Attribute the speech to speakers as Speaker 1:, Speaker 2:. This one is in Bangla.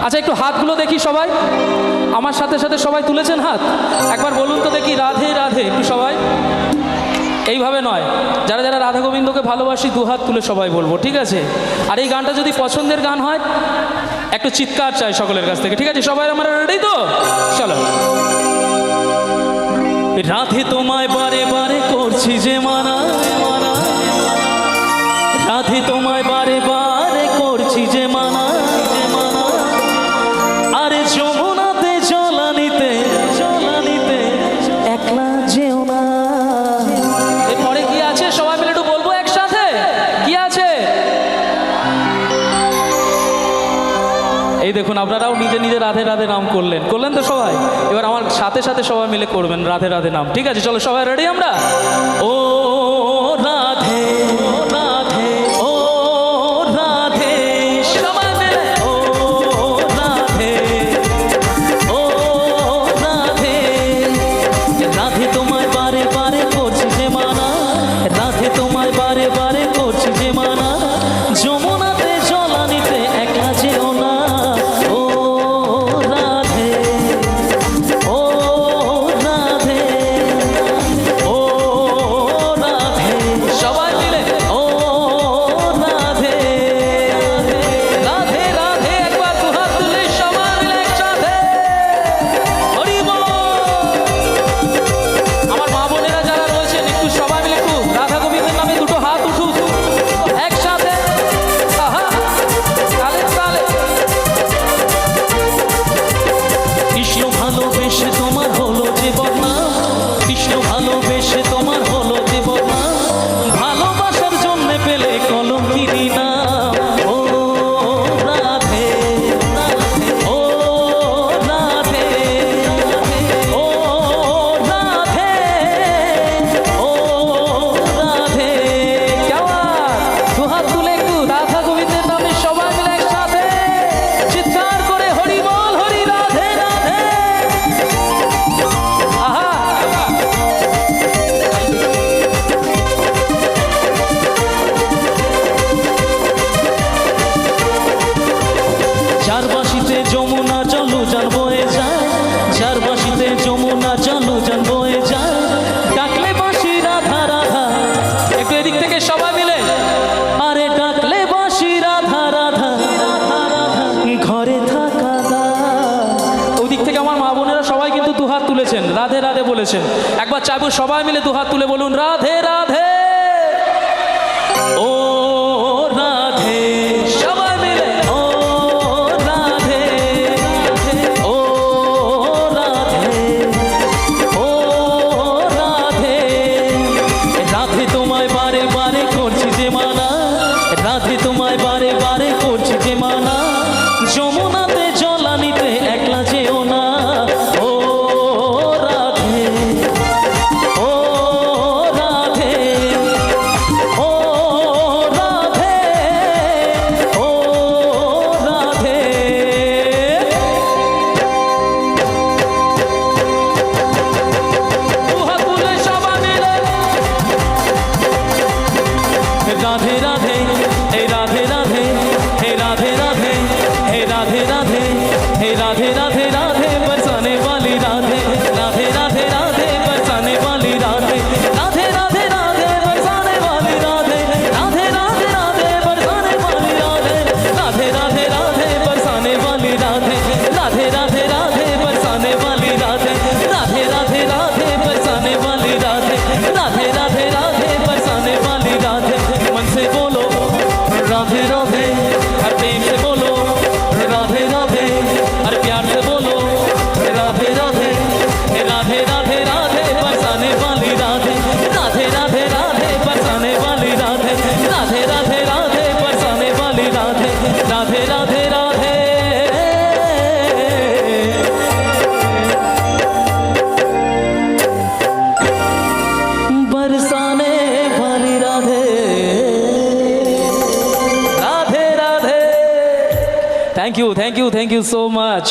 Speaker 1: আচ্ছা একটু হাতগুলো দেখি সবাই, আমার সাথে সাথে সবাই তুলেছেন হাত, একবার বলুন তো দেখি রাধে রাধে একটু সবাই। এইভাবে নয়, যারা যারা রাধা গোবিন্দকে ভালোবাসি দুহাত তুলে সবাই বলবো, ঠিক আছে? আর এই গানটা যদি পছন্দের গান হয় একটু চিৎকার চাই সকলের কাছ থেকে, ঠিক আছে? সবাই আমরা রেডি তো? চলো। রাধে তোমায় বারে বারে করছি যে মানা, রাধে তোমায় বারে বারে করছি যে মানা, আরে যমুনাতে জলানিতে একলা যেও না। এরপরে কি আছে সবাই মিলে একটু বলবো একসাথে, কি আছে? এই দেখুন আপনারাও নিজে নিজে রাধে রাধে নাম করলেন তো সবাই। এবার আমার সাথে সাথে সবাই মিলে করবেন রাধে রাধে নাম, ঠিক আছে? চলো সবাই রেডি আমরা। ও রাধে রাধে, ও রাধে, সবাই মিলে ও রাধে, ও রাধে, রাধে তোমায় বারে বারে করছি যে মানা, রাধে তোমায় বারে বারে করছি যে মানা, যমুনাতে জলানিতে একলা যেও না। ও রাধে, ও রাধে, ও রাধে, সবাই মিলে ও রাধে, রাধে রাধে, একবার দুহাত তুলে সবাই মিলে একসাথে হরি বল। আমার মা বোনেরা যারা রয়েছেন একটু সবাই মিলে একটু রাধা গোবিন্দের নামে দুটো হাত উঠুক একসাথে। আহা, তালে তালে। কৃষ্ণ ভালোবেসে তোমার হলো যে বদনাম, কৃষ্ণ ভালোবেসে তোমার হলো যে বদনাম, ভালোবাসার জন্য পেলে কলঙ্কিনী নাম। ও রাধে, ও রাধে, ও রাধে, ও রাধে। কেমন? দুহাত তুলে একটু রাধা গোবিন্দের নামে সবাই মিলে একসাথে চিৎকার করে হরি বল, হরি রাধে রাধে। আহা, যার বাঁশিতে যমুনা জলু যান বয়ে যায়, যার বাঁশিতে যমুনা জলু যান বয়ে যায়, ডাকলে বাঁশি রাধা রাধা। একটু এদিক থেকে সবাই মিলে, আরে ডাকলে বাঁশি রাধা রাধা, ঘরে থাকা দা। ওদিক থেকে আমার মা বোনেরা সবাই কিন্তু দুহাত তুলেছেন, রাধে রাধে বলেছেন। একবার চাইবো সবাই মিলে দুহাত তুলে বলুন রাধে রাধে, ও রাধে, সবাই মিলে ও রাধে, ও রাধে, ও রাধে, রাধে তোমায় বারে বারে করছি যে মানা, রাধে তোমায় বারে বারে করছি যে মানা, যমুনাতে জলানিতে একলা যেও না। ও রাধে, ও রাধে, ও রাধে, ও রাধে। দুহাত তুলে সবাই মিলে রাধে রাধে, হে রাধে রাধে, হে রাধে রাধে, হে রাধে রাধে, হে রাধে রাধে, রাধে बरसाने वाली राधे, राधे राधे, राधे बरसाने वाली राधे, राधे राधे, राधे बरसाने वाली राधे, राधे राधे, राधे बरसाने वाली राधे, राधे राधे, राधे बरसाने वाली राधे, राधे राधे, राधे बरसाने वाली राधे, राधे राधे, राधे बरसाने वाली राधे, राधे राधे, राधे बरसाने वाली राधे। मन से बोलो राधे राधे, हर प्रेम से बोलो राधे राधे, हर प्यार से बोलो राधे राधे, राधे राधे, राधे बरसाने वाली राधे, राधे राधे, राधे बरसाने वाली राधे, राधे राधे, राधे बरसाने वाली राधे, राधे राधे, राधे बरसाने वाली Radhe, Radhe Radhe. Thank you, thank you, thank you so much.